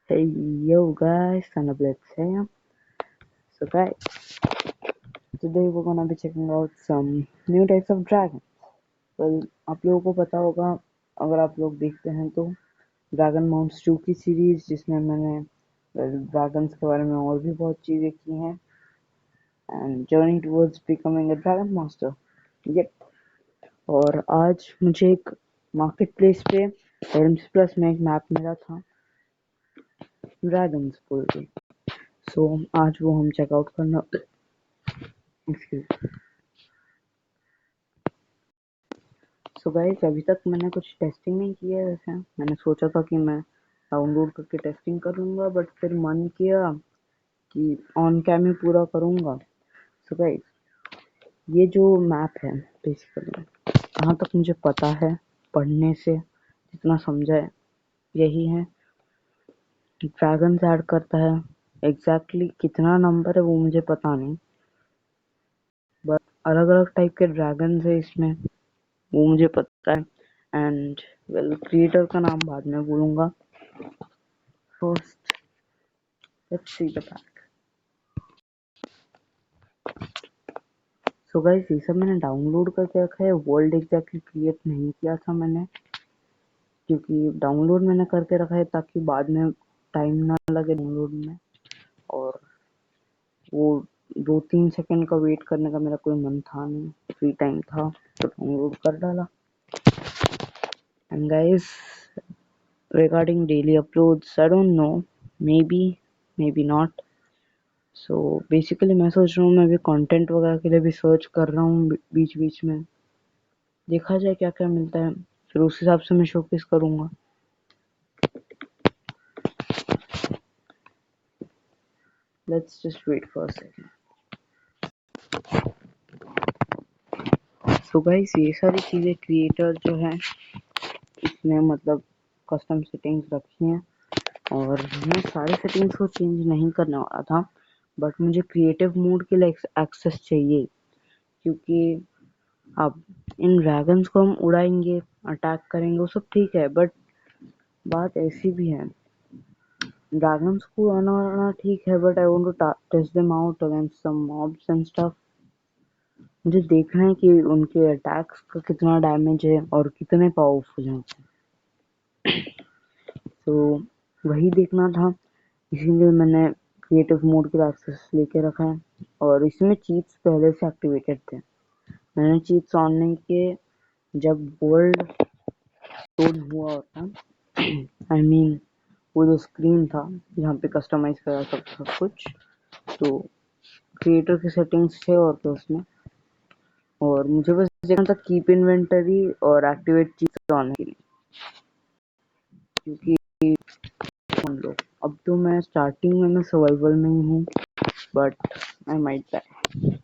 Hey yo guys, Thunderblitz here. So guys, today we're gonna be checking out some new types of dragons. Well, आप लोगों को पता होगा, अगर आप लोग देखते हैं तो ड्रैगन माउंट्स 2 की सीरीज जिसमें मैंने ड्रैगन्स के बारे में और भी बहुत चीज़ें की हैं and journey towards becoming a dragon master. Yup. और आज मुझे एक मार्केट प्लेस पे एल्म्स प्लस में एक मैप मिला था ड्रैगन्स बोल के। सो आज वो हम चेकआउट करना एक्सक्यूज सो गाइस, अभी तक मैंने कुछ टेस्टिंग नहीं किया है। वैसे मैंने सोचा था कि मैं डाउनलोड करके टेस्टिंग करूंगा, बट फिर मन किया कि ऑन कैम ही पूरा करूंगा। सो गाइस, ये जो मैप है बेसिकली, जहाँ तक मुझे पता है पढ़ने से जितना समझा है, यही है। ड्रैगन्स ऐड करता है, एग्जैक्टली कितना नंबर है वो मुझे पता नहीं, बट अलग अलग टाइप के ड्रैगन्स है इसमें, वो मुझे पता है। एंड वेल, क्रिएटर का नाम बाद में बोलूंगा। First let's see the back. So guys, ये सब मैंने डाउनलोड करके रखा है। वर्ल्ड एग्जैक्टली क्रिएट नहीं किया था मैंने, क्योंकि डाउनलोड मैंने करके रखा है ताकि बाद में टाइम ना लगे डाउनलोड में, और वो 2-3 सेकंड का वेट करने का मेरा कोई मन था नहीं, फ्री टाइम था तो डाउनलोड कर डाला। And guys, regarding daily uploads, I don't no, may be not. So basically मैं सोच रहा हूँ, मैं भी कंटेंट वगैरह के लिए भी सर्च कर रहा हूँ बीच बीच में, देखा जाए क्या क्या मिलता है, फिर उस हिसाब से मैं शोकेस करूंगा। Let's just wait for a second. So guys, ये सारी चीजें क्रिएटर जो है इसने मतलब कस्टम सेटिंग्स रखी हैं, और मैं सारी सेटिंग्स को चेंज नहीं करने वाला था, बट मुझे क्रिएटिव मोड के लिए एक्सेस चाहिए, क्योंकि अब इन ड्रैगन्स को हम उड़ाएंगे, अटैक करेंगे, वो सब ठीक है, बट बात ऐसी भी है, ड्रैगन्स को उड़ाना ठीक है, but I want to test them out against some mobs and stuff. मुझे देखना है कि उनके अटैक्स का कितना डैमेज है और कितने पावरफुल हैं। तो वही देखना था, इसीलिए मैंने क्रिएटिव मोड के लिए एक्सेस लेके रखा है, और इसमें चीट्स पहले से एक्टिवेटेड थे। मैंने चीट्स ऑन नहीं किए जब वर्ल्ड लोड हुआ होता। आई मीन वो जो स्क्रीन था जहाँ पे कस्टमाइज करा सब कुछ, तो क्रिएटर की सेटिंग्स थे और तो उसमें, और मुझे बस देखना था कीप इन्वेंटरी और एक्टिवेट चीज ऑन के लिए, क्योंकि मान लो अब तो मैं स्टार्टिंग में मैं सर्वाइवल में ही हूँ, बट आई माइट डाई।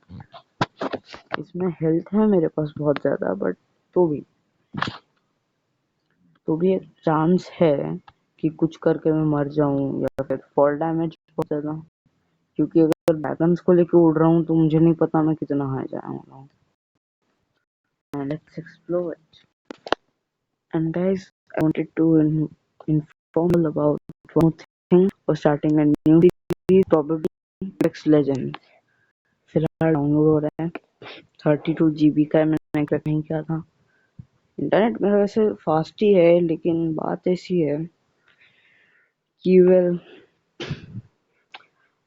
इसमें हेल्थ है मेरे पास बहुत ज्यादा, बट तो भी एक चांस है कि कुछ करके मैं मर जाऊं या फिर फॉल डैमेज बहुत ज्यादा, क्योंकि अगर ड्रैगन्स को लेके उड़ रहा हूँ तो मुझे नहीं पता मैं कितना हाई जाऊंगा। Let's explore it. And guys, I wanted to inform you about one more thing for starting a new series, probably Apex Legends. फिलहाल डाउनलोड हो रहा है, 32 GB का है, मैंने एक्सपेक्ट नहीं किया था। इंटरनेट मेरा वैसे फास्ट ही है, लेकिन बात ऐसी है कि well,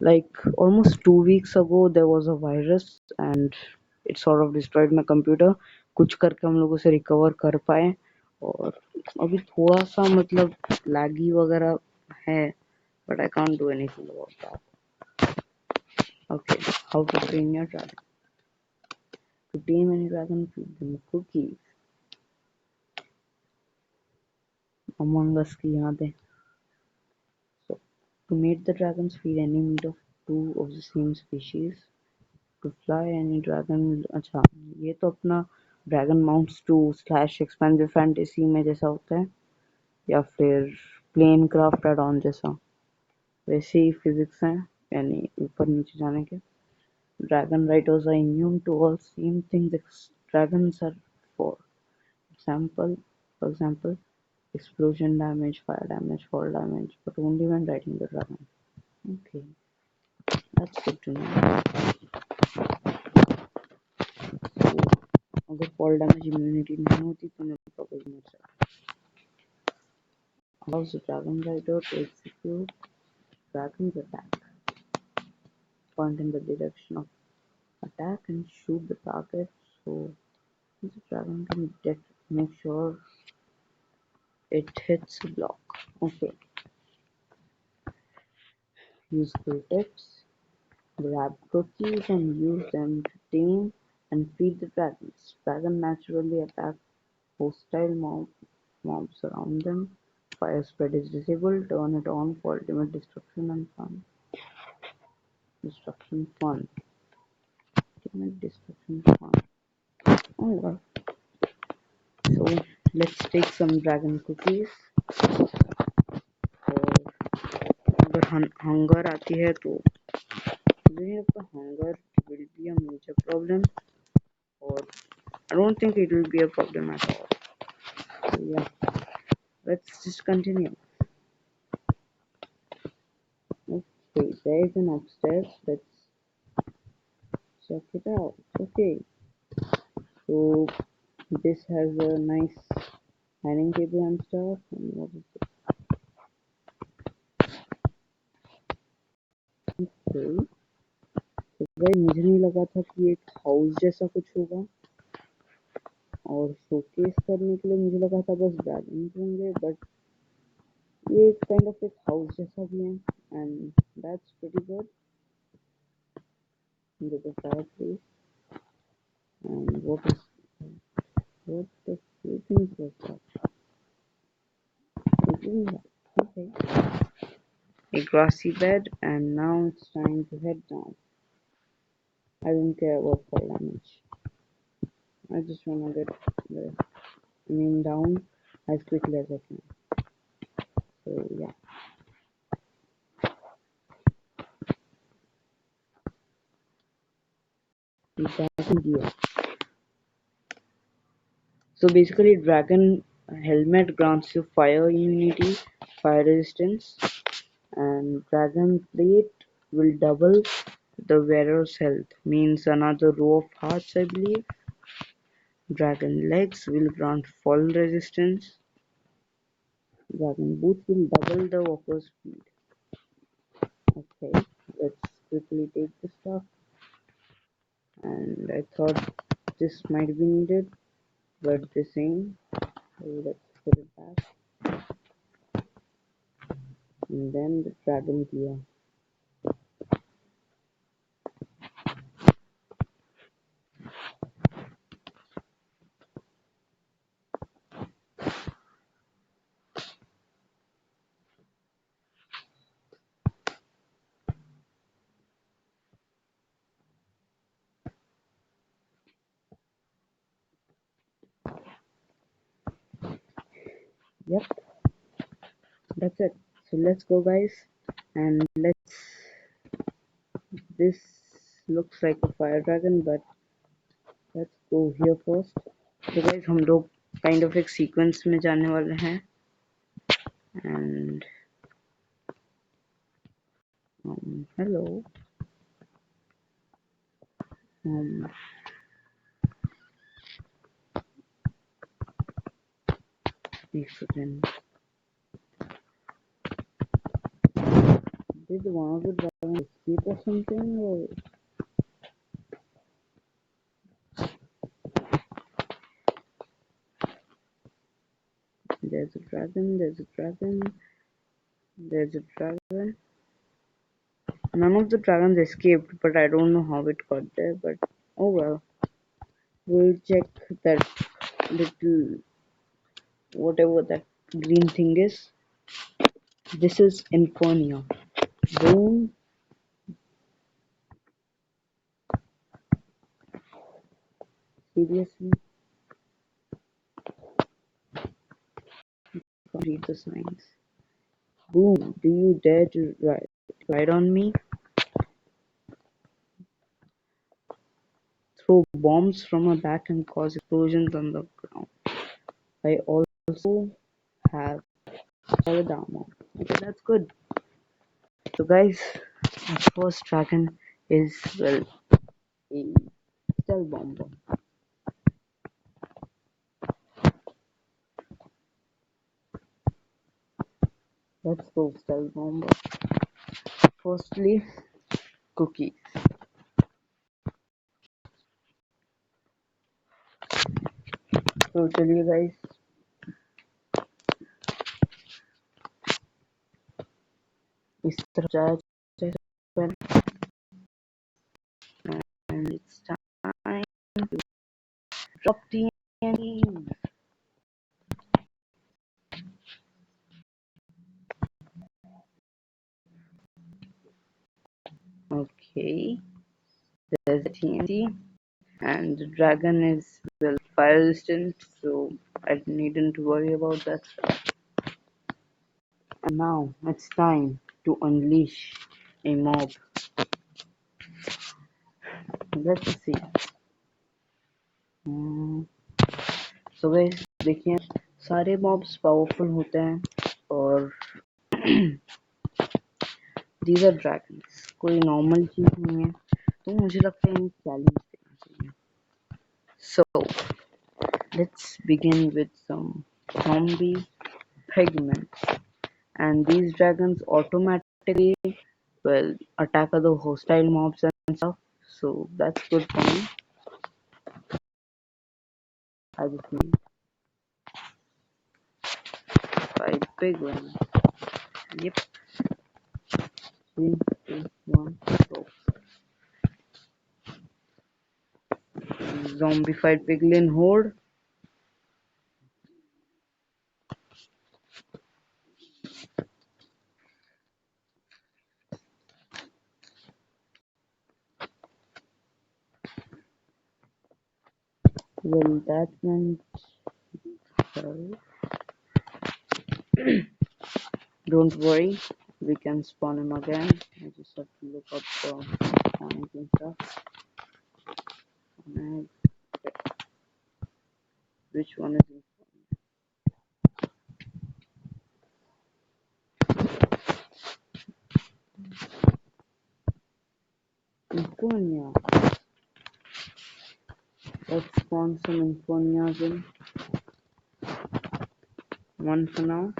like almost 2 weeks ago there was a virus and it sort of destroyed my computer. कुछ करके हम लोग उसे रिकवर कर पाए, और अभी थोड़ा सा मतलब लैगी वगैरह है, but I can't do anything about that. Okay, how to train your dragon. To tame any dragon, feed them cookies. Among Us की यादें. So, to mate the dragons, feed any meat of two of the same species. To fly any dragon, अच्छा ये तो अपना dragon mounts 2 slash expensive fantasy में जैसा होता है, या फिर प्लेन क्राफ्ट एड ऑन जैसा, वैसे ही फिजिक्स हैं, यानी ऊपर नीचे जाने के। Dragon riders are immune to all same things dragons are for example explosion damage, fire damage, fall damage, but only when riding the dragon. Okay, that's good to know. अगर fall damage immunity नहीं होती तो मैं probably not sure. Allows the dragon rider to execute dragon's attack. Point in the direction of attack and shoot the target. So the dragon can make sure it hits a block. Okay. Use critics. Grab cookies and use them to tame and feed the dragons. Dragon naturally attack hostile mobs around them. Fire spread is disabled. Turn it on for ultimate destruction and fun. Destruction fun. Ultimate destruction fun. Alright. So let's take some dragon cookies. और अगर hunger आती है तो मुझे लगता hunger will be a major problem, or I don't think it will be a problem at all. So yeah, let's just continue. Okay, there is an upstairs. Let's check it out. Okay, so this has a nice dining table and stuff. And what is this? Okay, तो भाई मुझे नहीं लगा था कि एक house जैसा कुछ होगा, और शोकेस करने के लिए मुझे लगा था बस ड्रैगन होंगे, बट ये काइंड ऑफ एक हाउस जैसा भी है, and that's pretty good. Into the fireplace, and what the things was that? Okay, a grassy bed, and now it's time to head down. I don't care about fall damage. I just wanna get the name down as quickly as I can. So yeah. Dragon gear. So basically, dragon helmet grants you fire immunity, fire resistance, and dragon plate will double the wearer's health. Means another row of hearts, I believe. Dragon legs will grant fall resistance. Dragon boots will double the walker's speed. Okay, let's quickly take the stuff. And I thought this might be needed, but this ain't. So let's put it back. And then the dragon gear. Yep, that's it. So let's go, guys, and this looks like a fire dragon, but let's go here first. So guys, हम लोग kind of एक sequence में जाने वाले हैं, and hello, एक second. Did one of the dragons escape or something, or there's a dragon, there's a dragon, there's a dragon. None of the dragons escaped, but I don't know how it got there, but oh well. We'll check that little whatever that green thing is. This is Infernia. Boom. Seriously? Read the signs. Boom. Do you dare to ride on me? Throw bombs from her back and cause explosions on the ground. I also have a down mob. Okay, that's good. So guys, our first dragon is, well, a stealth bomber. Let's go stealth bomber. Firstly, cookies. So चलिए guys, इस तरफ जाया जाए and it's time to drop TNT. Okay, there's a TNT, and the dragon is, well, fire resistant, so I needn't worry about that stuff. And now it's time to unleash a mob. Let's see. So guys, देखिए सारे mobs powerful होते हैं और these are dragons, कोई normal चीज नहीं है, तो मुझे लगता है इन्हें challenge देना चाहिए. So let's begin with some zombie pigmen, and these dragons automatically, well, attack other hostile mobs and stuff, so that's good for me. I just need 5 piglins. Yep. 3, 2, 1, go. Zombified piglin horde. Well, that meant, sorry. Don't worry, we can spawn him again. I just have to look up spawning and stuff. And which one is Infernia? Let's spawn some Infernias in. One for now.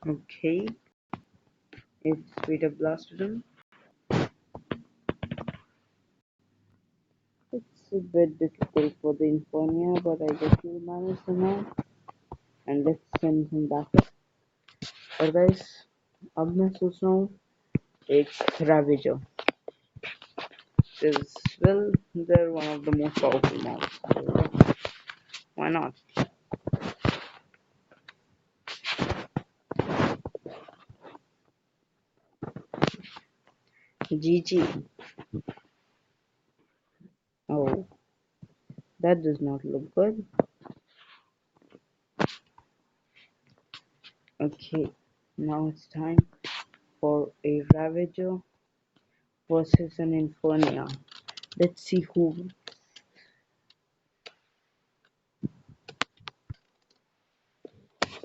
Okay. It's Peter blasted him. It's a bit difficult for the Infernia, but I guess we'll manage somehow. And let's send him back up. और guys, अब मैं सोच रहा हूँ एक Ravager. Because, well, they're one of the most powerful mobs. So why not? GG. Oh, that does not look good. Okay, now it's time for a Ravager versus an Infernia. Let's see who.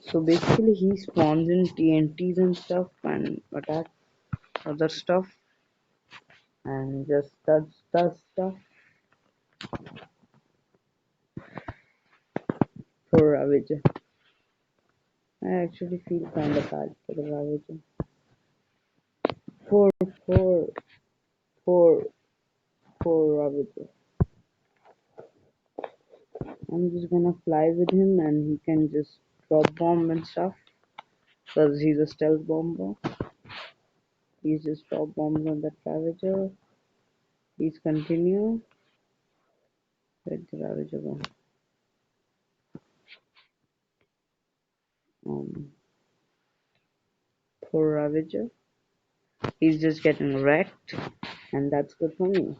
So basically, he spawns in TNTs and stuff and attacks other stuff and just does stuff for Ravager. I actually feel kind of bad for the Ravager. Four, four, four, four Ravager. I'm just gonna fly with him and he can just drop bomb and stuff because he's a stealth bomber. He's just drop bombs on that Ravager. Please continue. Where'd the Ravager go? Poor Ravager. He's just getting wrecked, and that's good for me.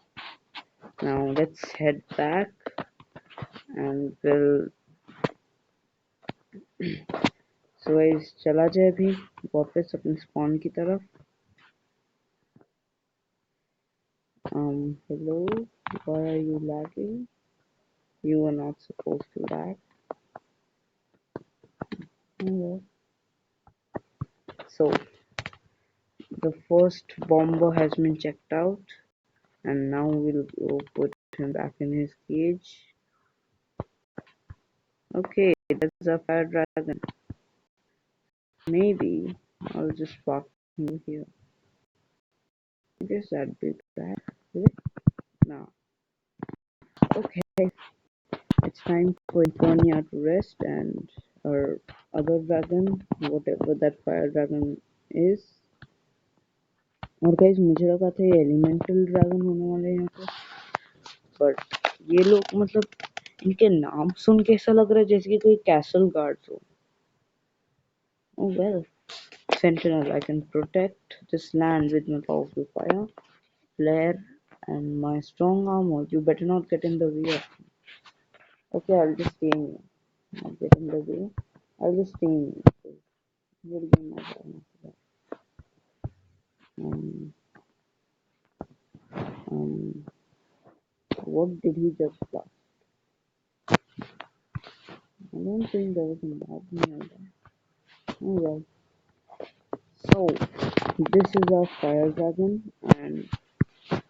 Now let's head back and we'll. So guys, चला जाए अभी वापस अपने spawn की तरफ. Hello, why are you lagging? You are not supposed to lag. Okay. So the first bomber has been checked out, and now we'll go put him back in his cage. Okay, that's a fire dragon. Maybe I'll just park him here. I guess that'd be bad. Will it? No. Okay, it's time for Infernia to rest and our other dragon, whatever that fire dragon is. और guys मुझे लगा था ये elemental dragon होने वाले हैं यहाँ पे, बट ये लोग मतलब इनके नाम सुन के ऐसा लग रहा है जैसे कि कोई कैसल गार्ड्स हो. Oh well, Sentinel, I can protect this land with my powerful fire, flare, and my strong armor. You better not get in the way of me. Okay, I'll just stay in here. Not get in the way. I'll just stay in here. So you'll be my turn after that. Um, um, what did he just blast? I don't think there was a mob nearby. Oh well. So, this is our fire dragon, and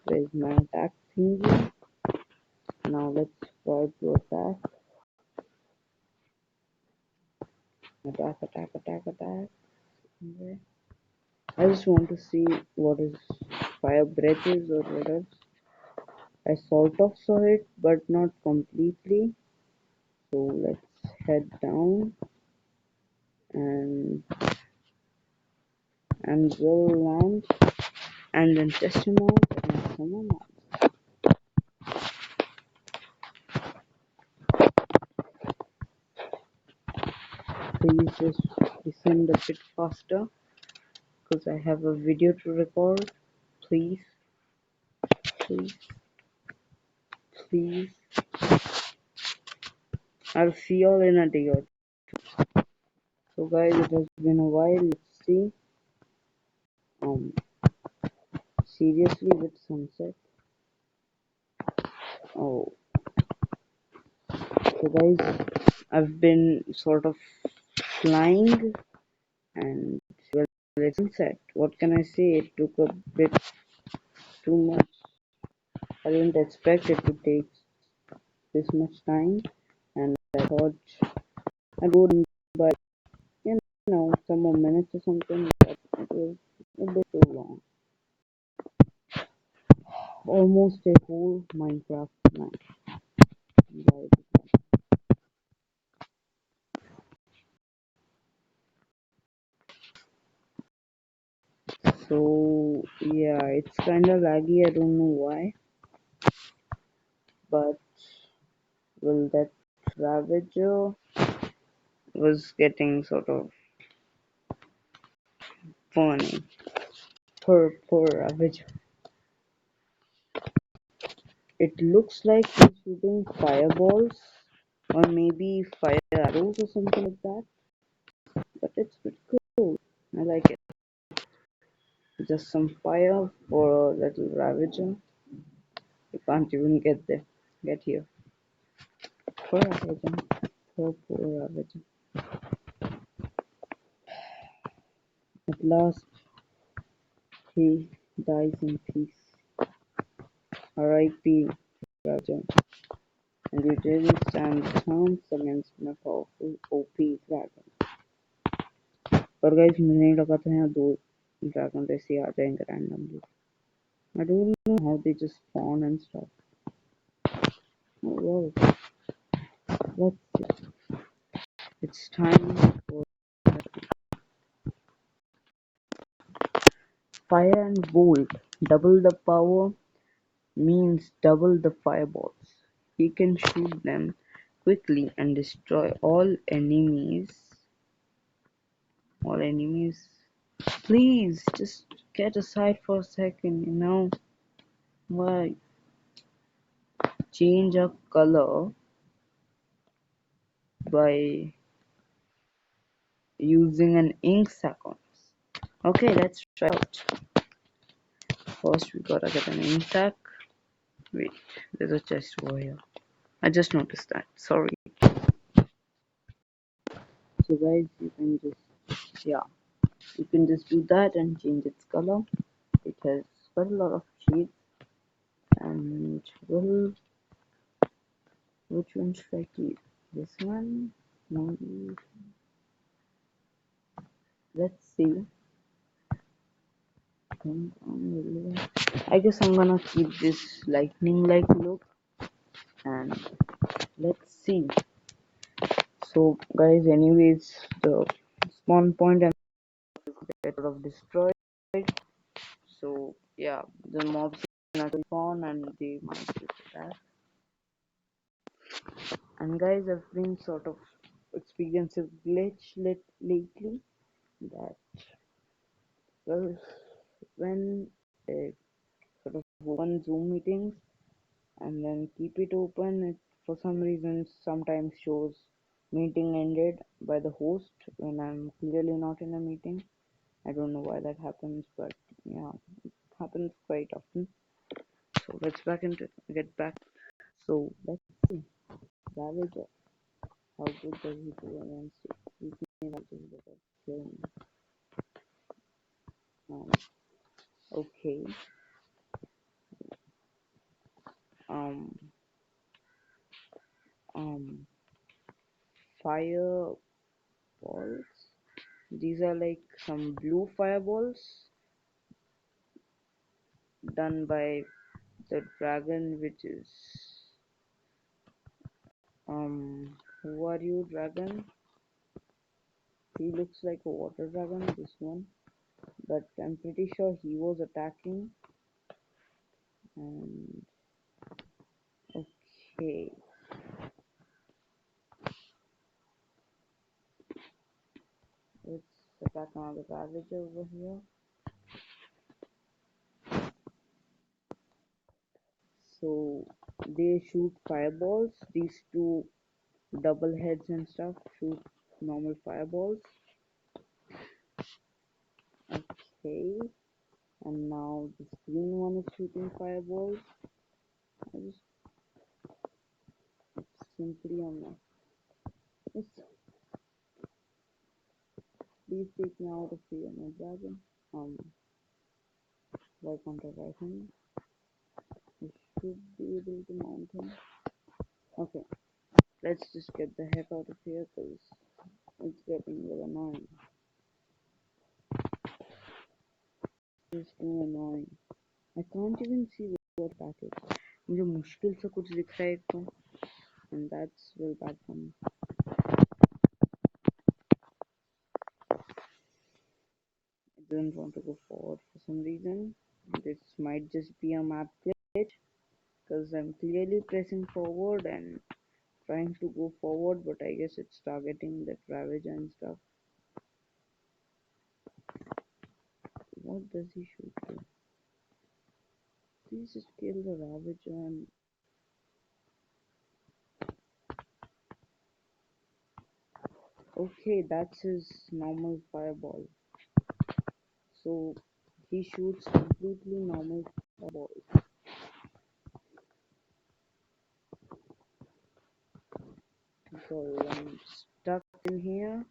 there's my attack thingy. Now let's try to attack. Attack, attack, attack, attack. Okay. I just want to see what his fire breath is or what else. I sort of saw it, but not completely. So let's head down and we'll land and then test him out and come on. Please just descend a bit faster because I have a video to record. Please, please, please. I'll see y'all in a day or two. So guys, it has been a while. Let's see. Seriously with sunset. Oh, so guys, I've been sort of flying and well, it's sunset. What can I say? It took a bit too much. I didn't expect it to take this much time, and I thought I would, but some more minutes or something. But it was a bit too long. Almost a whole Minecraft night. So yeah, it's kind of laggy. I don't know why, but well, that Ravager was getting sort of funny. Poor Ravager. It looks like he's shooting fireballs or maybe fire arrows or something like that. But it's pretty cool. I like it. Just some fire for a little Ravager. You can't even get there. Get here. Poor Ravager. Poor Ravager. At last, he dies in peace. R.I.P. Ravager. And you didn't stand a chance against my powerful OP dragon. पर guys मुझे नहीं लगा था यहाँ दो dragon ऐसे आ जाएंगे randomly. I don't know how they just spawn and stuff. Oh well, let's see. It's time for fire and bolt. Double the power means double the fireballs. He can shoot them quickly and destroy all enemies. All enemies. Please, just get aside for a second, Why? Change a color by using an ink sac on us. Okay, let's try out. First, we gotta get an ink sac. Wait, there's a chest over here. I just noticed that. Sorry. So guys, you can just, yeah, you can just do that and change its color. It has got a lot of shades. And well, which one should I keep? This one? Maybe. Let's see. I guess I'm gonna keep this lightning like look, and let's see. So guys, anyways, the spawn point and get sort of destroyed. So yeah, the mobs naturally spawn and they might just attack. And guys, I've been sort of experiencing glitch lately that, well, when I sort of open Zoom meetings and then keep it open, it for some reason sometimes shows meeting ended by the host when I'm clearly not in a meeting. I don't know why that happens, but yeah, it happens quite often. So let's get back. So let's see. Ravager. How good does he do against it? We can imagine that killing. Um, okay. Um, um, Fireballs. These are like some blue fireballs done by the dragon, which is who are you, dragon? He looks like a water dragon, this one, but I'm pretty sure he was attacking. And okay, let's attack another Ravager over here. So they shoot fireballs. These two double heads and stuff shoot normal fireballs. Okay, and now this green one is shooting fireballs. I just simply on my just please take me out of here, my dragon. Why can't I ride him? I should be able to mount him. Okay, let's just get the heck out of here because it's getting really annoying. It's too annoying. I can't even see what that is. मुझे मुश्किल से कुछ दिख रहा है एक तो, and that's well bad for me. I don't want to go forward for some reason. This might just be a map glitch because I'm clearly pressing forward and trying to go forward, but I guess it's targeting that Ravager and stuff. What does he shoot to? Please just kill the Ravager and okay, that's his normal fireball. So he shoots completely normal fireballs. So I'm stuck in here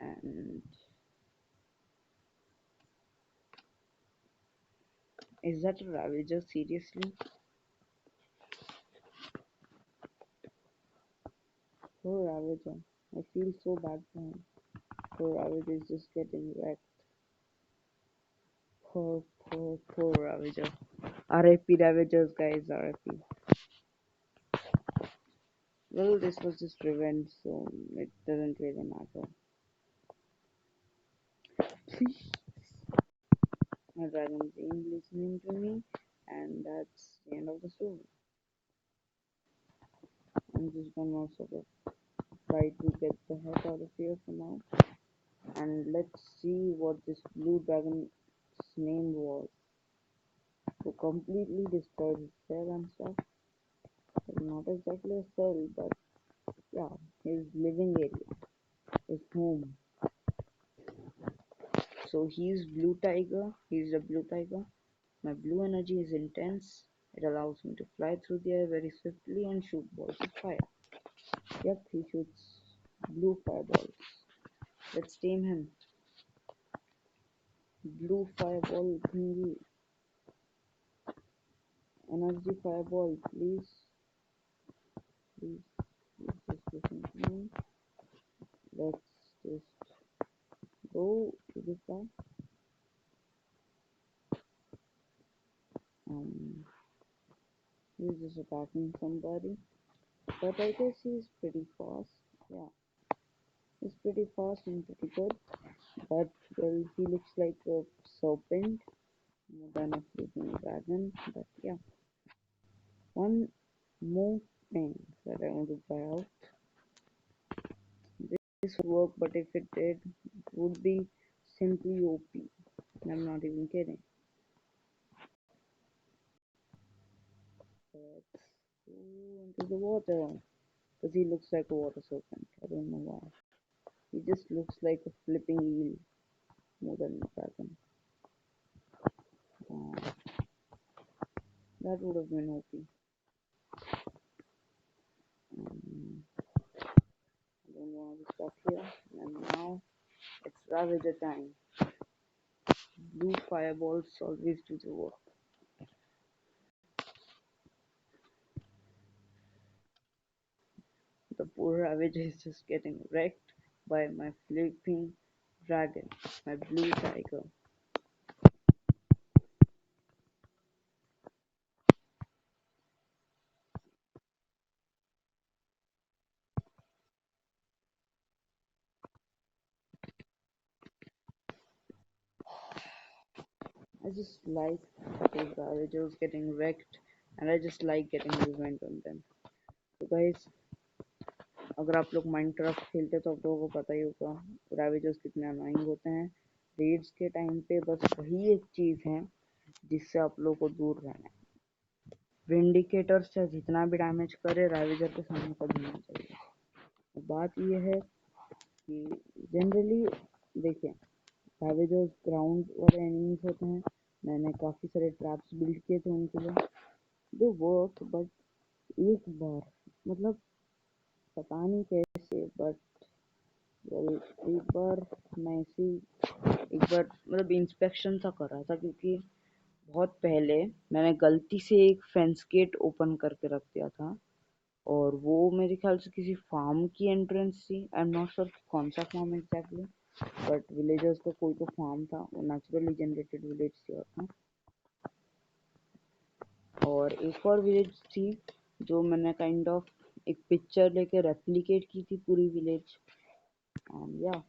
and is that a Ravager? Seriously? Poor Ravager. I feel so bad for him. Poor Ravager is just getting wrecked. Poor Ravager. RIP Ravagers, guys, RIP. Well, this was just revenge, so it doesn't really matter. My dragon ain't listening to me, and that's the end of the story. I'm just gonna sort of try to get the heck out of here for now, and let's see what this blue dragon's name was. Who completely destroyed his cell and stuff. Well, not exactly a cell, but yeah, his living area, his home. So he's blue tiger. He's a blue tiger. My blue energy is intense. It allows me to fly through the air very swiftly and shoot balls of fire. Yep, he shoots Blue fireballs. Let's tame him. Blue fireball thingy. Energy fireball, please. Please, please just listen to me. Let's just go to this guy. He's just attacking somebody. But I guess he's pretty fast. Yeah, he's pretty fast and pretty good. But well, he looks like a serpent more than a freaking dragon. But yeah, one more thing that I want to try out. This would work, but if it did, it would be simply OP. I'm not even kidding. Let's go into the water. Because he looks like a water serpent. I don't know why. He just looks like a flipping eel more than a dragon. That would have been OP. I don't want to be stuck here. And now it's Ravager time. Blue fireballs always do the work. The poor Ravager is just getting wrecked by my flipping dragon, my blue tiger. I just like those Ravagers getting wrecked, and I just like getting revenge on them. So guys, अगर आप लोग Minecraft खेलते तो आप लोगों को पता ही होगा Ravagers कितने अनोइंग होते हैं रेड्स के टाइम पे। बस वही एक चीज़ है जिससे आप लोगों को दूर रहना है। विंडिकेटर्स चाहे जितना भी डैमेज करे Ravager के सामने कभी नहीं चाहिए। बात यह है कि जनरली देखिए Ravagers ग्राउंड वाले एनिमीज होते हैं। मैंने काफ़ी सारे ट्रैप्स बिल्ड किए थे उनके लिए। दे वर्क बट एक बार मतलब पता नहीं कैसे बट वेल एक बार मैं ऐसे एक बार मतलब इंस्पेक्शन सा कर रहा था क्योंकि बहुत पहले मैंने गलती से एक फेंस गेट ओपन करके रख दिया था और वो मेरे ख्याल से किसी फार्म की एंट्रेंस थी। आई एम नॉट श्योर कौन सा फार्म एग्जैक्टली बट विलेजर्स का कोई तो फार्म था। वो नेचुरली जनरेटेड विलेज था और एक और विलेज थी जो मैंने काइंड ऑफ एक पिक्चर लेके रेप्लिकेट की थी पूरी विलेज। या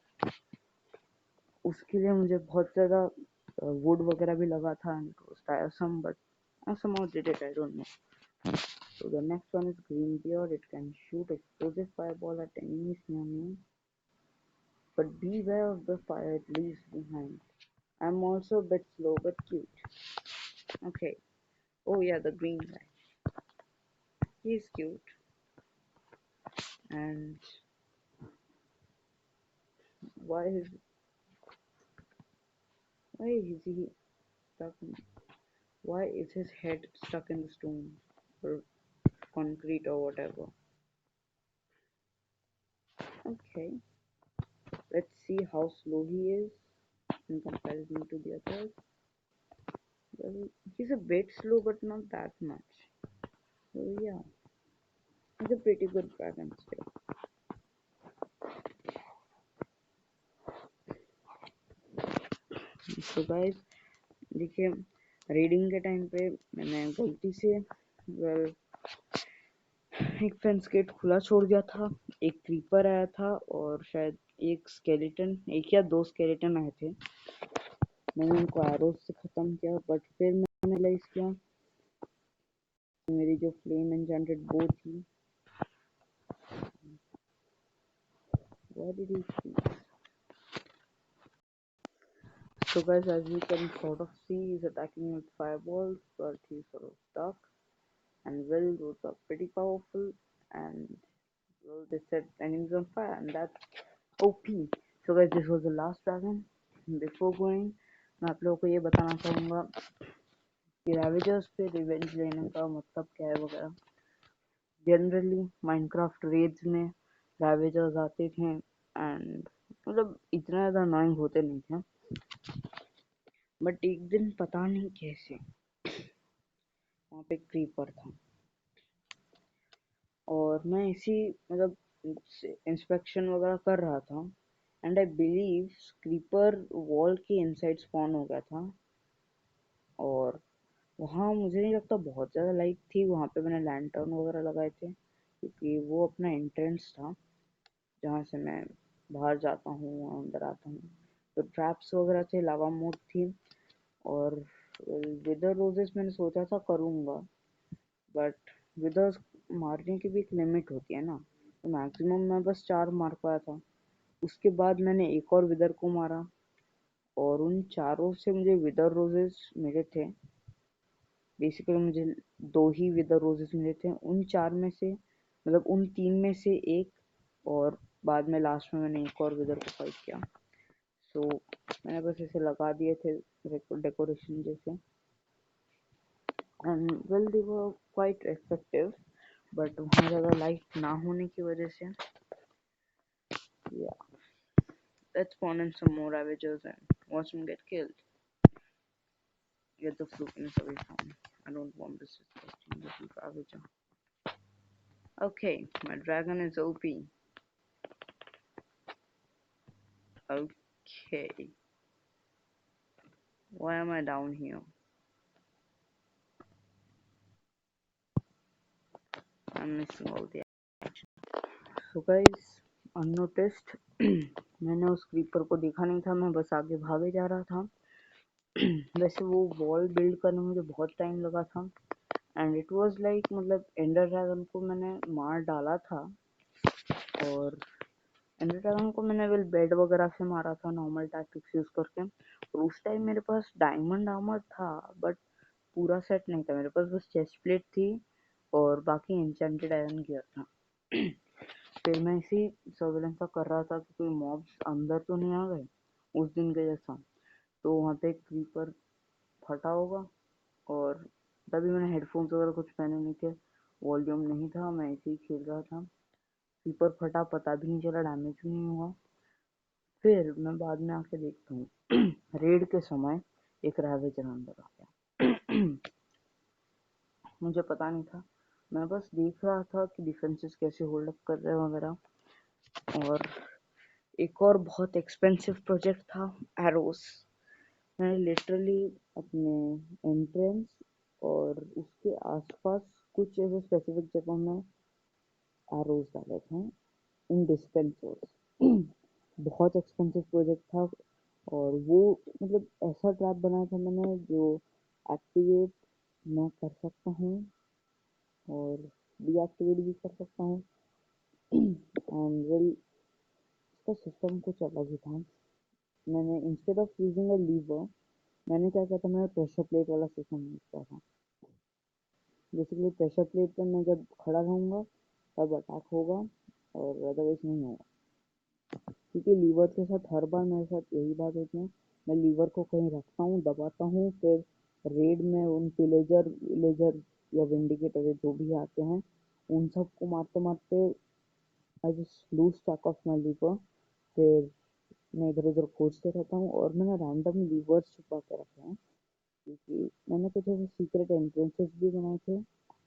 उसके लिए मुझे बहुत ज़्यादा वुड वगैरह भी लगा था and it was tiresome but I somehow did it, I don't know. So the next one is Greenbeard. It can shoot explosive fireball at enemies near me, but beware of the fire it leaves behind. I'm also a bit slow but cute. Okay. Oh yeah, the green guy. He's cute. And why is why is he stuck in, why is his head stuck in the stone or concrete or whatever? Okay. Let's see how slow he is in comparison to the others. Well, he's a bit slow, but not that much. So yeah, he's a pretty good dragon still. So guys, देखिए reading के time पे मैंने गलती से well एक fence gate खुला छोड़ दिया था। एक क्रीपर आया था और शायद एक स्केलेटन, एक या दो स्केलेटन आए थे। मैंने उनको एरोज से ख़त्म किया बट फिर मैंने रियलाइज किया मेरी जो फ्लेम एन्चेंटेड बो थी why did he freeze? So guys, as you can sort of see, he's attacking with fireballs but he's sort of stuck. And well, those are pretty powerful and well, they set enemies on fire and that's OP. So guys, this was the last dragon. Before going, मैं आप लोगों को ये बताना चाहूँगा कि Ravagers पे revenge लेने का मतलब क्या है वगैरह। जनरली माइनक्राफ्ट रेड्स में रैवेजर्स आते थे एंड मतलब इतना ज़्यादा अनोइंग होते नहीं थे, बट एक दिन पता नहीं कैसे वहाँ पे क्रीपर था और मैं इसी मतलब इंस्पेक्शन वगैरह कर रहा था and I believe creeper wall के इनसाइड स्पॉन हो गया था। और वहाँ मुझे नहीं लगता बहुत ज़्यादा लाइट थी, वहाँ पे मैंने लैंटर्न वगैरह लगाए थे क्योंकि वो अपना एंट्रेंस था जहाँ से मैं बाहर जाता हूँ और अंदर आता हूँ। तो ट्रैप्स वगैरह थे, लावा मोड थी और विदर रोजेस मैंने सोचा था करूँगा, बट विदर्स मारने की भी एक लिमिट होती है ना, तो मैक्सिमम मैं बस 4 मार पाया था। उसके बाद मैंने एक और विदर को मारा और उन चारों से मुझे विदर रोजेस मिले थे। बेसिकली मुझे 2 ही विदर रोजेस मिले थे उन 4 में से, मतलब उन 3 में से एक, और बाद में लास्ट में मैंने एक और विदर को फाइट किया। सो मैंने बस ऐसे लगा दिए थे डेकोरेशन जैसे, and well they were quite effective, but वहाँ ज़्यादा लाइट ना होने की वजह से yeah, let's spawn in some more ravagers and watch them get killed. Get the flukiness away from me. I don't want this disgusting little ravager. Okay, my dragon is OP. Okay, why am I down here? I'm missing all the action. So guys, unnoticed मैंने उस creeper को देखा नहीं था, मैं बस आगे भागे जा रहा था। वैसे वो वॉल बिल्ड करने में मुझे बहुत टाइम लगा था एंड इट वाज लाइक मतलब एंडर ड्रैगन को मैंने मार डाला था और एंडर ड्रैगन को मैंने वेल बेड वगैरह से मारा था नॉर्मल टैक्टिक्स यूज करके, और उस टाइम मेरे पास डायमंड आर्मर था बट पूरा सेट नहीं था, मेरे पास बस चेस्ट प्लेट थी और बाकी एन्चेंटेड आयरन गियर था। फिर मैं इसी सर्वेलेंस कर रहा था कि कोई मॉब्स अंदर तो नहीं आ गए उस दिन के जैसा, तो वहाँ पे एक क्रीपर फटा होगा। और तभी मैंने हेडफोन्स वगैरह कुछ पहने नहीं थे, वॉल्यूम नहीं था, मैं ऐसे ही खेल रहा था। क्रीपर फटा, पता भी नहीं चला, डैमेज भी नहीं हुआ। फिर मैं बाद में आके देखता हूँ रेड के समय एक रैवेजर अंदर आ गया। मुझे पता नहीं था, मैं बस देख रहा था कि डिफेंसेस कैसे होल्ड अप कर रहे हैं वगैरह। और एक और बहुत एक्सपेंसिव प्रोजेक्ट था एरोस। मैंने लिटरली अपने एंट्रेंस और उसके आसपास कुछ ऐसे स्पेसिफिक जगह में एरोस डाले थे इन डिस्पेंसर्स। बहुत एक्सपेंसिव प्रोजेक्ट था और वो मतलब ऐसा ट्रैप बनाया था मैंने जो एक्टिवेट मैं कर सकता हूँ और डीएक्टिवेट भी कर सकता हूँ। एंड वेल इसका सिस्टम कुछ अलग ही था। मैंने instead of using a lever, मैंने क्या किया था, मैंने प्रेशर प्लेट वाला सिस्टम यूज किया था। बेसिकली प्रेशर प्लेट पे मैं जब खड़ा रहूँगा तब अटैक होगा और अदरवाइज नहीं होगा, क्योंकि लीवर के साथ हर बार मेरे साथ यही बात होती है। मैं लीवर को कहीं रखता हूँ, दबाता हूँ, फिर रेड में उन पिलेजर विलेजर या विंडिकेटर जो भी आते हैं उन सबको मारते मारते I just lose track of my lever. फिर मैं इधर उधर खोजते रहता हूँ और मैंने रैंडम लीवर्स छुपा के रखे हैं, क्योंकि मैंने कुछ ऐसे सीक्रेट एंट्रेंसेस भी बनाए थे।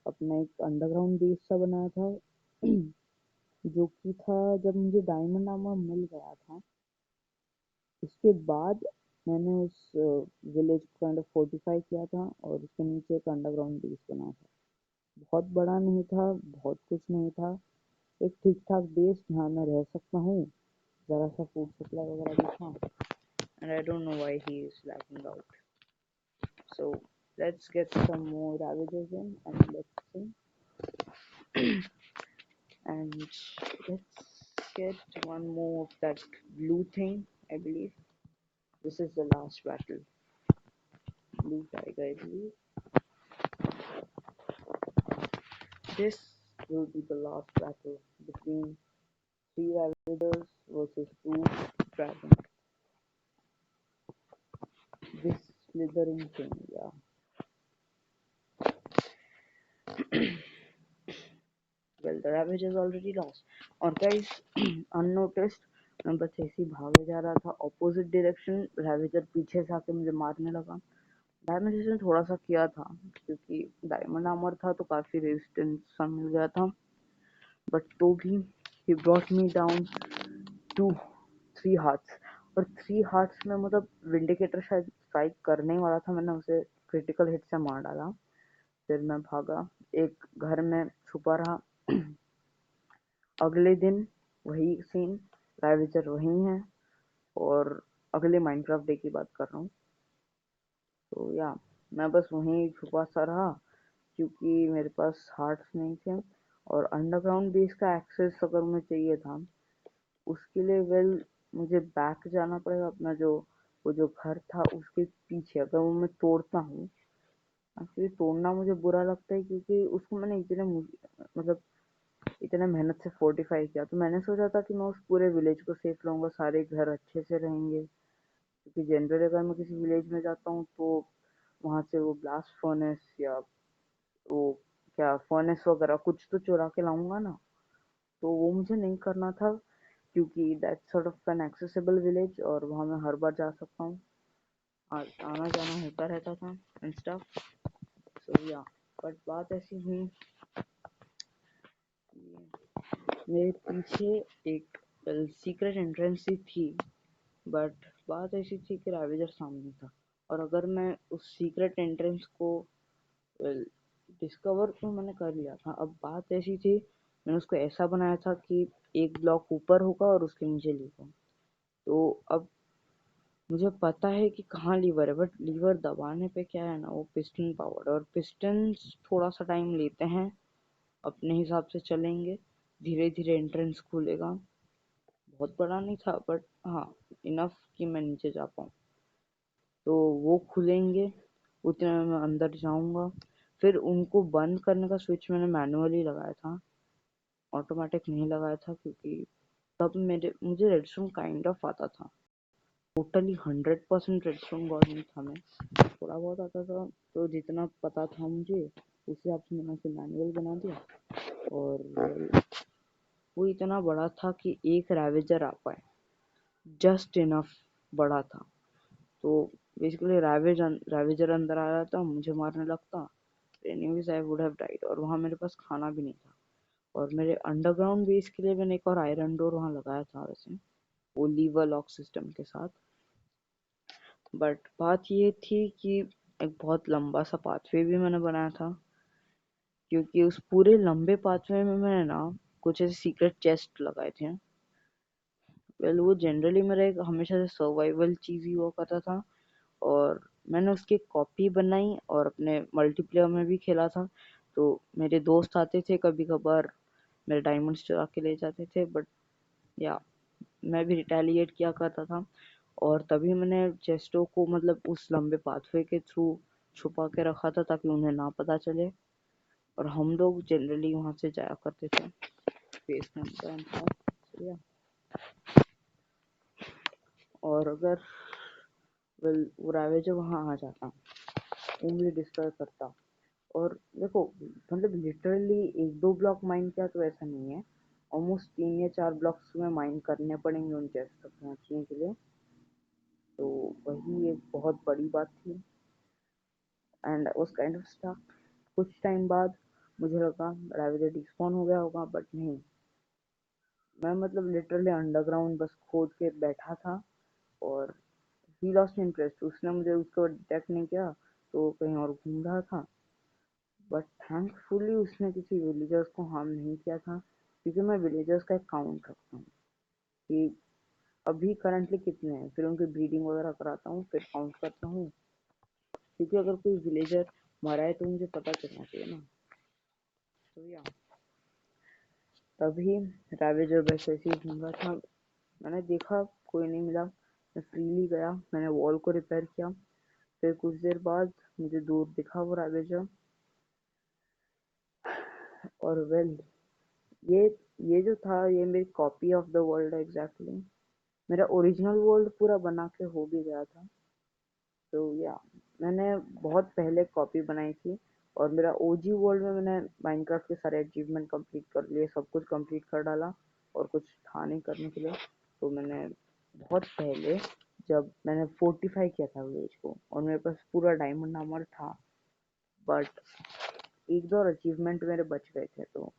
अपना एक अंडरग्राउंड बेस सा बनाया था जो कि था जब मुझे डायमंड आर्मर मिल गया था उसके बाद मैंने उस विलेज को काइंड ऑफ फोर्टिफाई किया था और उसके नीचे एक अंडरग्राउंड बेस बनाया था। बहुत बड़ा नहीं था, बहुत कुछ नहीं था, एक ठीक ठाक बेस जहाँ मैं रह सकता हूँ। जरा सा फूड सप्लाई वगैरह भी था and I don't know why he is lacking out. So let's get some more ravages in and let's see. And let's get one more of that blue thing, I believe. This is the last battle. Blue tiger, I believe. This will be the last battle between 3 ravagers versus 2 dragons. This slithering thing, yeah. well, the Ravager is already lost. और guys, unnoticed, मैं बस ऐसे ही भागे जा रहा था opposite direction. Ravager पीछे से आके मुझे मारने लगा. डैमेज इसने थोड़ा सा किया था क्योंकि डायमंड आर्मर था तो काफी रेजिस्टेंस सा मिल गया था, बट तो भी he brought me down to 3 hearts. और 3 hearts में मतलब विंडिकेटर शायद स्ट्राइक करने ही वाला था, मैंने उसे क्रिटिकल हिट से मार डाला. फिर मैं भागा, एक घर में छुपा रहा. अगले दिन वही सीन, राइवेजर वही है, और अगले माइनक्राफ्ट डे की बात कर रहा हूँ. तो या मैं बस वहीं छुपा सा रहा क्योंकि मेरे पास हार्ट्स नहीं थे, और अंडरग्राउंड बेस का एक्सेस अगर मुझे चाहिए था उसके लिए मुझे बैक जाना पड़ेगा. अपना जो वो जो घर था उसके पीछे, अगर वो मैं तोड़ता हूँ, एक्चुअली तोड़ना मुझे बुरा लगता है क्योंकि उसको मैंने मतलब इतने मेहनत से फोर्टिफाई किया, तो मैंने सोचा था कि मैं उस पूरे विलेज को सेफ रहूंगा, सारे घर अच्छे से रहेंगे. क्योंकि जनरली अगर मैं किसी विलेज में जाता हूँ तो वहां से वो ब्लास्ट फर्नेस या वो क्या फर्नेस वगैरह कुछ तो चुरा के लाऊंगा ना, तो वो मुझे नहीं करना था क्योंकि that's sort of an accessible village और वहाँ मैं हर बार जा सकता हूँ, आना जाना होता रहता था एंड स्टफ. सो या, बट बात ऐसी हुई कि मेरे पीछे एक सीक्रेट एंट्रेंस ही थी, बट बात ऐसी थी कि रावेजर सामने था, और अगर मैं उस सीक्रेट एंट्रेंस को डिस्कवर तो मैंने कर लिया था. अब बात ऐसी थी, मैंने उसको ऐसा बनाया था कि एक ब्लॉक ऊपर होगा और उसके नीचे लीवर. तो अब मुझे पता है कि कहाँ लीवर है, बट लीवर दबाने पे क्या है ना, वो पिस्टन पावर, और पिस्टन थोड़ा सा टाइम लेते हैं. अपने हिसाब से चलेंगे, धीरे धीरे एंट्रेंस खुलेगा. बहुत बड़ा नहीं था बट हाँ, इनफ कि मैं नीचे जा पाऊँ. तो वो खुलेंगे, उतने में मैं अंदर जाऊंगा. फिर उनको बंद करने का स्विच मैंने मैनुअली लगाया था, ऑटोमेटिक नहीं लगाया था, क्योंकि तब मुझे रेडस्टोन काइंड ऑफ आता था. टोटली 100% रेडस्टोन गॉड नहीं था मैं, थोड़ा बहुत आता था. तो जितना पता था मुझे उस हिसाब से मैंने उसे मैनुअल बना दिया, और वो इतना बड़ा था कि एक रैवेजर आ पाए, जस्ट इनफ बड़ा था. तो बेसिकली रैवेजर अंदर आ रहा था, मुझे मारने लगता, anyways I would have died. और वहाँ मेरे पास खाना भी नहीं था, और मेरे अंडरग्राउंड बेस के लिए मैंने एक और आयरन डोर वहाँ लगाया था वैसे, वो लीवर लॉक सिस्टम के साथ. बट बात ये थी कि एक बहुत लंबा सा पाथवे भी मैंने बनाया था, क्योंकि उस पूरे लंबे पाथवे में मैंने ना कुछ ऐसे सीक्रेट चेस्ट लगाए थे. वो जनरली मेरा एक हमेशा से सर्वाइवल चीज ही हुआ करता था, और मैंने उसकी कॉपी बनाई और अपने मल्टीप्लेयर में भी खेला था. तो मेरे दोस्त आते थे कभी कभार, मेरे डायमंड्स चुरा के ले जाते थे, बट या मैं भी रिटेलिएट किया करता था. और तभी मैंने चेस्टों को मतलब उस लंबे पाथवे के थ्रू छुपा के रखा था ताकि उन्हें ना पता चले, और हम लोग जनरली वहां से जाया करते थे बेसमेंट का. और अगर वो रावेजर वहां आ जाता, वो मुझे डिस्ट्रॉय करता. और देखो, मतलब लिटरली एक दो ब्लॉक माइन किया तो ऐसा नहीं है, ऑलमोस्ट 3 या 4 ब्लॉक्स में माइन करने पड़ेंगे उन चेस्ट तक पहुंचने के लिए. तो वही एक बहुत बड़ी बात थी, and I was kind of stuck. कुछ टाइम बाद मुझे लगा रावेजर डिस्पॉन हो गया होगा, बट नहीं. मैं मतलब लिटरली अंडरग्राउंड बस खोद के बैठा था, और ही लॉस्ट इंटरेस्ट, उसने मुझे उसको डिटेक्ट नहीं किया, तो कहीं और घूम रहा था. बट थैंकफुली उसने किसी विलेजर्स को हार्म नहीं किया था, क्योंकि मैं विलेजर्स का एक काउंट रखता हूँ कि अभी करंटली कितने हैं, फिर उनकी ब्रीडिंग वगैरह कराता हूँ, फिर काउंट करता हूँ, क्योंकि अगर कोई विलेजर मरा है तो मुझे पता चलना चाहिए ना. तो या तभी रावेजर बस ऐसे ही घूम रहा था, मैंने देखा कोई नहीं मिला, मैं फ्रीली गया, मैंने वॉल को रिपेयर किया. फिर कुछ देर बाद मुझे दूर दिखा वो रावेजर, और ये ये जो था ये मेरी कॉपी ऑफ द वर्ल्ड है एग्जैक्टली. मेरा ओरिजिनल वर्ल्ड पूरा बना के हो भी गया था. तो या मैंने बहुत पहले कॉपी बनाई थी, और मेरा ओजी वर्ल्ड में मैंने माइनक्राफ्ट के सारे अचीवमेंट कंप्लीट कर लिए, सब कुछ कंप्लीट कर डाला और कुछ था नहीं करने के लिए। तो मैंने बहुत पहले जब मैंने 45 किया था विलेज को और मेरे पास पूरा डायमंड आर्मर था, बट एक दो और अचीवमेंट मेरे बच गए थे, तो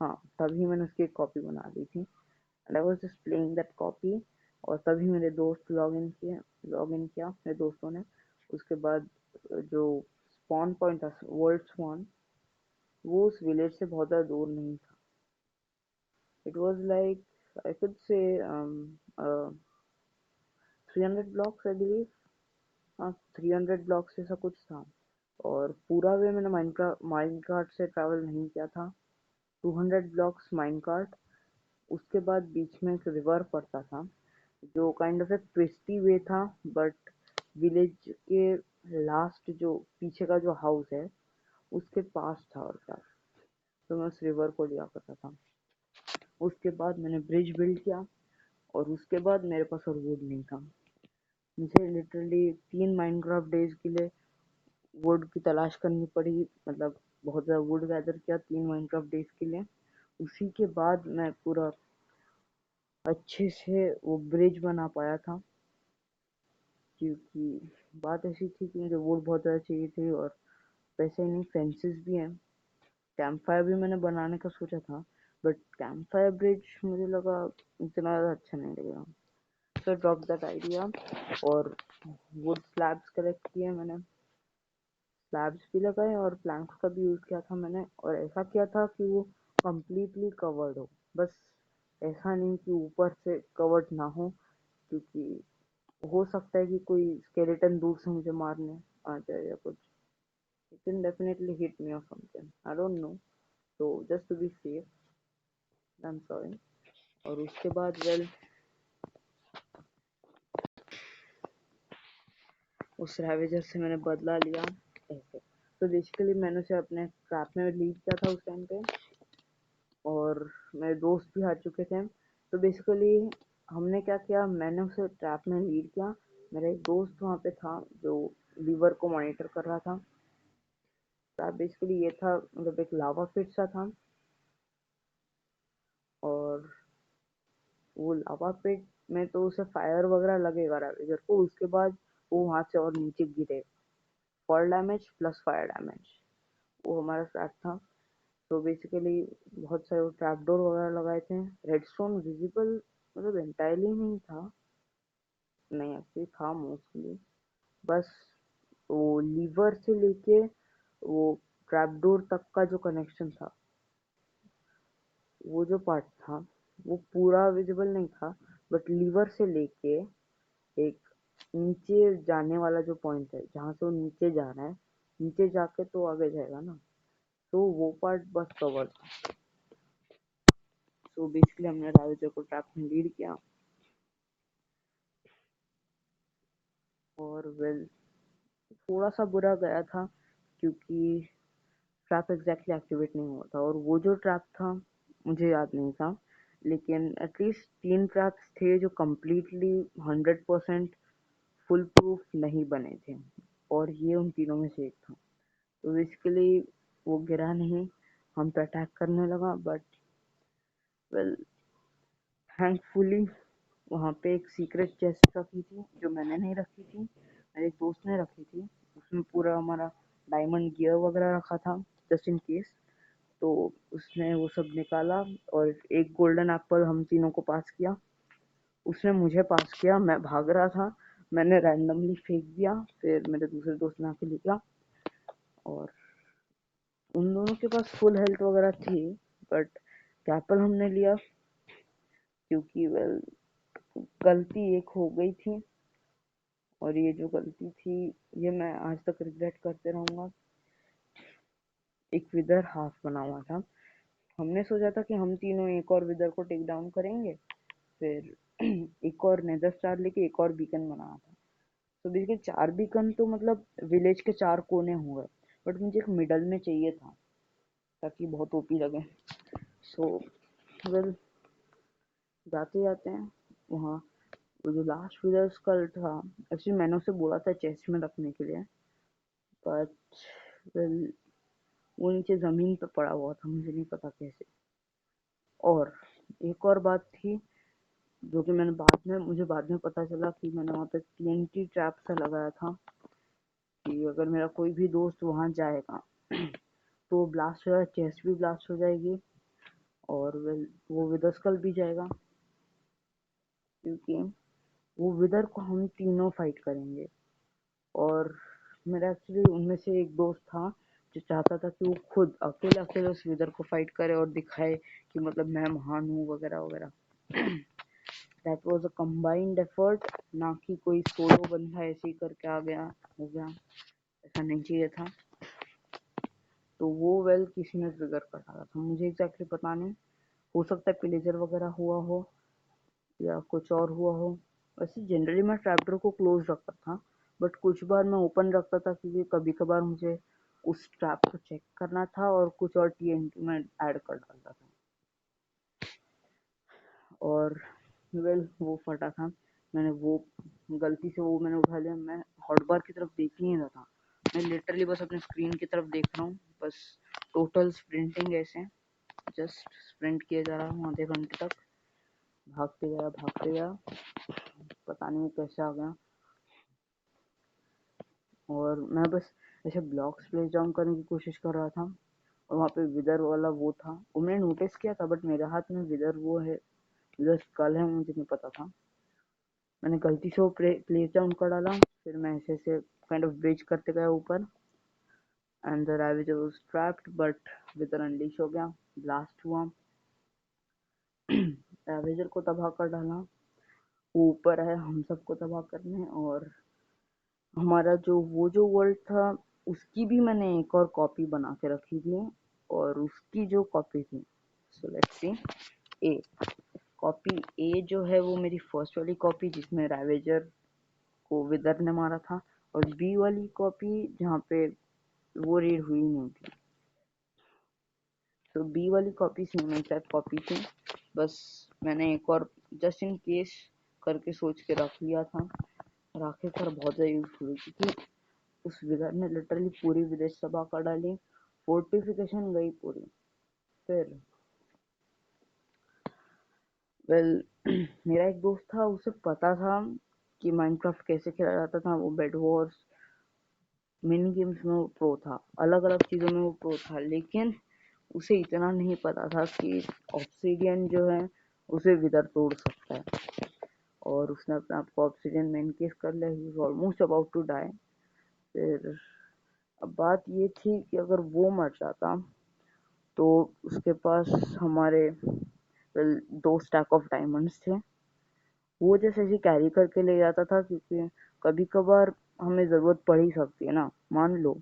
हाँ तभी मैंने उसकी एक कॉपी बना दी थी and I was just playing that copy. और तभी मेरे दोस्त लॉग इन किया मेरे दोस्तों ने। उसके बाद जो स्पॉन पॉइंट था वर्ल्ड स्पॉन, वो उस विलेज से बहुत ज़्यादा दूर नहीं था। It was like I could say 300 blocks I believe. हाँ 300 ब्लॉक्स जैसा कुछ था। और पूरा वे मैंने माइनकार्ट से ट्रैवल नहीं किया था। 200 ब्लॉक्स माइनकार्ट, उसके बाद बीच में एक रिवर पड़ता था जो काइंड ऑफ एक ट्विस्टी वे था, बट विलेज के लास्ट जो पीछे का जो हाउस है उसके पास था और क्या। तो मैं उस रिवर को लिया करता था। उसके बाद मैंने ब्रिज बिल्ड किया और उसके बाद मेरे पास और वुड नहीं था। मुझे लिटरली 3 माइनक्राफ्ट डेज के लिए वुड की तलाश करनी पड़ी, मतलब बहुत ज़्यादा वुड गैदर किया 3 माइनक्राफ्ट डेज के लिए। उसी के बाद मैं पूरा अच्छे से वो ब्रिज बना पाया था, क्योंकि बात ऐसी थी कि मुझे वुड बहुत ज़्यादा चाहिए थी और वैसे ही नहीं फेंसेस भी हैं। कैंप फायर भी मैंने बनाने का सोचा था, बट कैंप फायर ब्रिज मुझे लगा इतना ज़्यादा अच्छा नहीं लगेगा, तो ड्रॉप दैट आइडिया। और वुड स्लैब्स कलेक्ट किए मैंने, स्लैब्स भी लगाए और प्लैंक्स का भी यूज़ किया था मैंने। और ऐसा किया था कि वो कम्प्लीटली कवर्ड हो, बस ऐसा नहीं कि ऊपर से कवर्ड ना हो, क्योंकि हो सकता है कि कोई स्केलेटन दूर से मुझे मारने आ जाए या कुछ। It can definitely hit me और समथिंग, आई डोंट नो। तो just to be safe, I am sorry. और उसके बाद वेल उस रैवेजर से मैंने बदला लिया ऐसे। तो बेसिकली मैंने उसे अपने ट्रैप में लीड किया था उस टाइम पे, और मेरे दोस्त भी हार चुके थे। तो बेसिकली हमने क्या किया, मैंने उसे ट्रैप में लीड किया, मेरा एक दोस्त वहाँ पे था जो लीवर को मॉनिटर कर रहा था। ट्रैप बेसिकली ये था, मतलब एक लावा पिट सा था, और वो लावा पिट में तो उसे फायर वगैरह लगेगा रैवेजर को, उसके बाद वो वहाँ से और नीचे गिरे। Fall damage plus fire damage, वो हमारा ट्रैप था। तो बेसिकली बहुत सारे वो ट्रैप डोर वगैरह लगाए थे। रेडस्टोन विजिबल मतलब एंटायरली नहीं था, नहीं एक्चुअली था मोस्टली, बस वो लीवर से लेके वो ट्रैप डोर तक का जो कनेक्शन था, वो जो पार्ट था वो पूरा विजिबल नहीं था, बट लीवर से लेके एक नीचे जाने वाला जो पॉइंट है जहाँ से वो नीचे जा रहा है, नीचे जाके तो आगे जाएगा ना, तो वो पार्ट बस कवर था। सो बेसिकली हमने रावेजर को ट्रैप में लीड किया। और वेल थोड़ा सा बुरा गया था, क्योंकि ट्रैप एग्जैक्टली एक्टिवेट नहीं हुआ था, और वो जो ट्रैप था मुझे याद नहीं था, लेकिन एटलीस्ट 3 ट्रैप्स थे जो कम्प्लीटली 100% फुल प्रूफ नहीं बने थे, और ये उन तीनों में से एक था। तो बेसिकली वो गिरा नहीं, हम पे अटैक करने लगा, बट वेल थैंकफुली वहाँ पे एक सीक्रेट चेस्ट रखी थी जो मैंने नहीं रखी थी, मेरे एक दोस्त ने रखी थी। उसमें पूरा हमारा डायमंड गियर वगैरह रखा था जस्ट इन केस। तो उसने वो सब निकाला और एक गोल्डन एप्पल हम तीनों को पास किया। उसने मुझे पास किया, मैं भाग रहा था, मैंने रैंडमली फेंक दिया, फिर मेरे दूसरे दोस्त ने आके लिया। और उन दोनों के पास फुल हेल्थ वगैरह थी, बट एप्पल हमने लिया क्योंकि वेल गलती एक हो गई थी, और ये जो गलती थी ये मैं आज तक रिग्रेट करते रहूँगा। एक विदर हाफ बना हुआ था, हमने सोचा था कि हम तीनों एक और विदर को टेक डाउन करेंगे, फिर एक और नेदर स्टार लेके एक और बीकन बनाना था। तो बेसिकली 4 बीकन तो मतलब विलेज के 4 कोने हो गए, बट मुझे एक मिडल में चाहिए था ताकि बहुत ओपी लगे। सो वेल जाते जाते हैं वहाँ, वो जो लास्ट विदर स्कल था, एक्चुअली मैंने उसे बोला था चेस्ट में रखने के लिए, बट वेल वो नीचे ज़मीन पे पड़ा हुआ था, मुझे नहीं पता कैसे। और एक और बात थी जो कि मुझे बाद में पता चला कि मैंने वहाँ पे TNT ट्रैप सा लगाया था कि अगर मेरा कोई भी दोस्त वहाँ जाएगा तो ब्लास्ट हो जाएगा, चेस्ट भी ब्लास्ट हो जाएगी और वो विदर स्कल भी जाएगा, क्योंकि वो विदर को हम तीनों फाइट करेंगे। और मेरा एक्चुअली उनमें से एक दोस्त था जो चाहता था कि वो खुद अकेले अकेले उस विदर को फाइट करे और दिखाए कि मतलब मैं महान हूँ वगैरह वगैरह। That was a combined effort, ना कि कोई सोलो बंदा ऐसे ही करके आ गया हो गया, ऐसा नहीं चाहिए था। तो वो किसी ने ट्रिगर कर डाला था, मुझे एग्जैक्टली पता नहीं, हो सकता है पिलेजर वगैरह हुआ हो या कुछ और हुआ हो। वैसे जनरली मैं ट्रैपडोर को क्लोज रखता था, बट कुछ बार मैं ओपन रखता था क्योंकि कभी कभार मुझे उस ट्रैप को चेक करना था और कुछ और TNT में ऐड कर डालता था। और वो फटा था, मैंने वो गलती से वो मैंने उठा लिया। मैं हॉटबार की तरफ देख ही नहीं रहा था, मैं लिटरली बस अपने स्क्रीन की तरफ देख रहा हूँ, बस टोटल स्प्रिंटिंग ऐसे, जस्ट स्प्रिंट किया जा रहा हूँ आधे घंटे तक, भागते गया, पता नहीं कैसे आ गया। और मैं बस ऐसे ब्लॉक्स प्लेस डाउन करने की कोशिश कर रहा था और वहाँ पे विदर वाला वो था, वो मैंने नोटिस किया था, बट मेरे हाथ में विदर वो है, विदर स्कल है, मुझे नहीं पता था। मैंने गलती से वो प्लेस डाउन कर डाला, फिर मैं ऐसे ऐसे काइंड ऑफ ब्रिज करते गया ऊपर and the ravager was trapped, but wither unleash हो गया, ब्लास्ट हुआ, रावेजर को तबाह कर डाला। वो ऊपर है हम सबको तबाह करने, और हमारा जो वर्ल्ड था उसकी भी मैंने एक और कॉपी बना के रखी थी, और उसकी जो कॉपी थी, so let's see, A copy ए जो है वो मेरी फर्स्ट वाली कॉपी जिसमें रैवेजर को विदर ने मारा था, और बी वाली कॉपी जहाँ पे वो रेड हुई नहीं थी। तो बी वाली कॉपी सेम एग्जैक्ट कॉपी थी, बस मैंने एक और जस्ट इन केस करके सोच के रख लिया था, और आखिरकार बहुत ज़्यादा यूजफुल हुई क्योंकि उस विदर ने लिटरली पूरी विदेश तबाह कर डाली, फोर्टिफिकेशन गई पूरी। फिर मेरा एक दोस्त था, उसे पता था कि माइनक्राफ्ट कैसे खेला जाता था, वो बेड वॉर्स मिनी गेम्स में वो प्रो था, अलग अलग चीज़ों में वो प्रो था, लेकिन उसे इतना नहीं पता था कि ऑब्सिडियन जो है उसे विदर तोड़ सकता है, और उसने अपने आप को ऑब्सिडियन में इनकेस कर लिया, he was almost about to die. फिर अब बात ये थी कि अगर वो मर जाता तो उसके पास हमारे दो स्टैक ऑफ डायमंड्स थे, वो जैसे ऐसे कैरी करके ले जाता था, क्योंकि कभी कभार हमें ज़रूरत पड़ ही सकती है ना, मान लो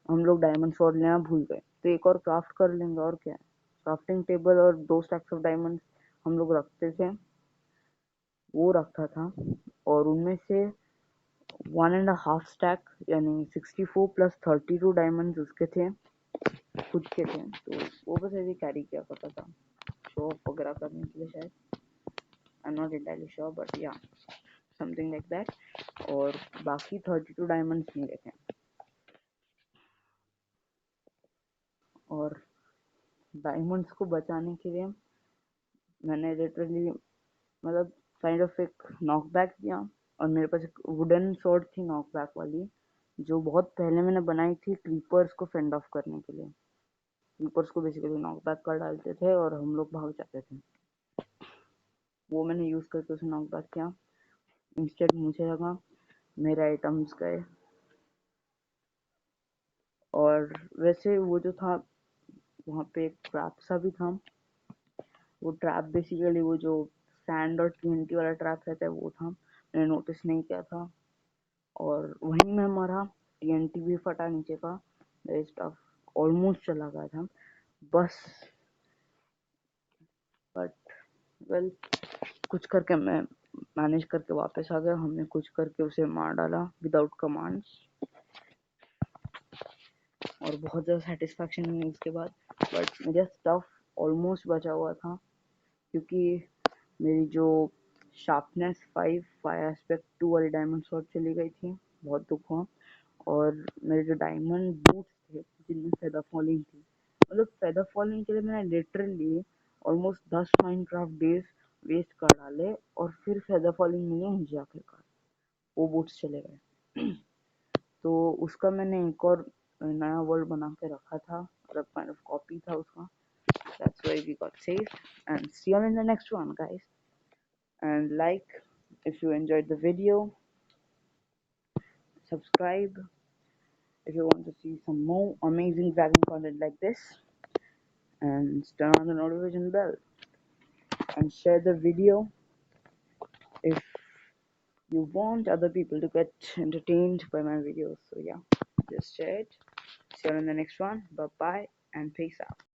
हम लोग डायमंड स्वॉर्ड लेना भूल गए तो एक और क्राफ्ट कर लेंगे, और क्या है, क्राफ्टिंग टेबल और दो स्टैक्स ऑफ डायमंड्स हम लोग रखते थे, वो रखा था, और उनमें से 1.5 स्टैक यानी 64 प्लस 32 डायमंड्स उसके थे, खुद के थे, तो वो बस ऐसे कैरी किया करता था शो ऑफ वगैरह करने के लिए शायद, I am not entirely sure but या समथिंग लाइक दैट। और बाकी 32 डायमंड्स मेरे थे, और डायमंड्स को बचाने के लिए मैंने लिटरली मतलब काइंड ऑफ एक नॉकबैक दिया, और मेरे पास एक वुडन स्वॉर्ड थी नॉकबैक वाली, जो बहुत पहले मैंने बनाई थी क्रीपर्स को फेंड ऑफ करने के लिए। क्रीपर्स को बेसिकली नॉकबैक कर डालते थे और हम लोग भाग जाते थे, वो मैंने यूज़ करके उसे नॉकबैक किया। इंस्टेंट मुझे लगा मेरे आइटम्स गए, और वैसे वो जो था वहाँ पे एक ट्रैप सा भी था, वो ट्रैप बेसिकली वो जो सैंड और TNT वाला ट्रैप रहता है वो था, मैंने नोटिस नहीं किया था, और वहीं मैं मरा, TNT भी फटा नीचे का, मेरा स्टफ ऑलमोस्ट चला गया था बस, बट वेल कुछ करके मैं मैनेज करके वापस आ गया, हमने कुछ करके उसे मार डाला विदाउट कमांड्स, और बहुत ज़्यादा सेटिस्फैक्शन हुई उसके बाद। बट मेरा स्टफ ऑलमोस्ट बचा हुआ था, क्योंकि मेरी जो शार्पनेस 5 फायर एस्पेक्ट 2 वाली डायमंड स्वॉर्ड चली गई थी, बहुत दुख हुआ। और मेरे जो डायमंड बूट्स थे जिनमें फेदर फॉलिंग थी। मतलब फेदर फॉलिंग के लिए मैंने literally almost 10 Minecraft days waste कर डाले, और फिर फेदर फॉलिंग नहीं है मुझे आखिरकार, वो बूट्स चले गए। तो उसका मैंने एक और नया वर्ल्ड बना के रखा था, मतलब काइंड ऑफ कॉपी था उसका। That's why we got saved. And see you in the next one, guys. And like if you enjoyed the video, subscribe if you want to see some more amazing dragon content like this, and turn on the notification bell, and share the video if you want other people to get entertained by my videos. So yeah, just share it. See you in the next one. Bye bye and peace out.